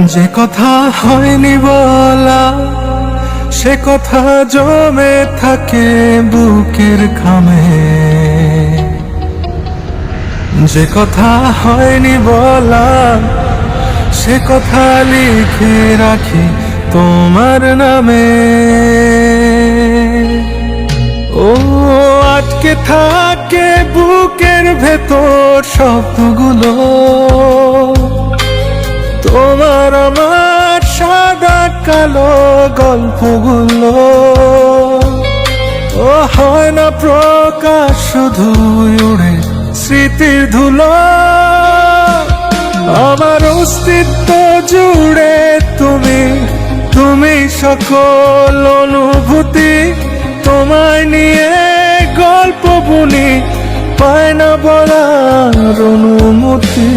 যে কথা হয়নি বলা সে কথা জমে থাকে বুকের খামে। যে কথা হয়নি বলা সে কথা লিখে রাখি তোমার নামে। ও আটকে থাকে বুকের ভেতর শব্দগুলো, তোমার আমার সাদা কালো গল্পগুলো। ও হয় না প্রকাশ, শুধু উড়ে স্মৃতির ধুলো। আমার অস্তিত্ব জুড়ে তুমি, তুমি সকল অনুভূতি। তোমায় নিয়ে গল্প বুনি, পায় না বলার অনুমতি।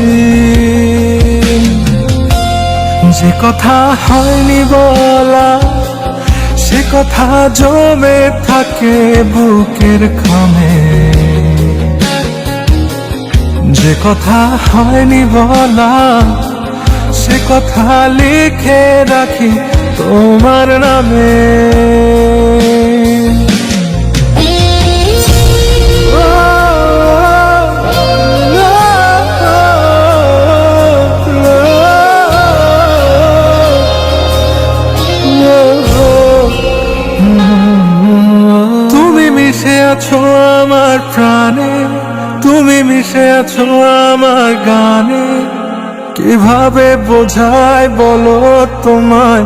যে কথা হয়নি বলা সে কথা জমে থাকে বুকের খামে। যে কথা হয়নি বলা সে কথা লিখে রাখি তোমার নামে। তুমি মিশে আছো আমার প্রাণে, তুমি মিশে আছো আমার গানে। কিভাবে বোঝাই বলো তোমায়,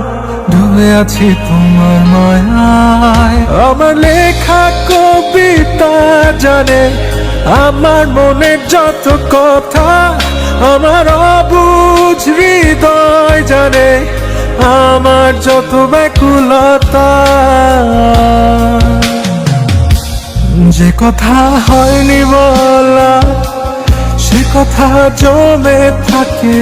ডুবে আছি তোমার মায়ায়। আমার লেখা কবিতা জানে আমার মনের যত কথা। আমার অবুঝ হৃদয় জানে আমার যত ব্যাকুলতা। যে কথা হয়নি বলা সে কথা জমে থাকে।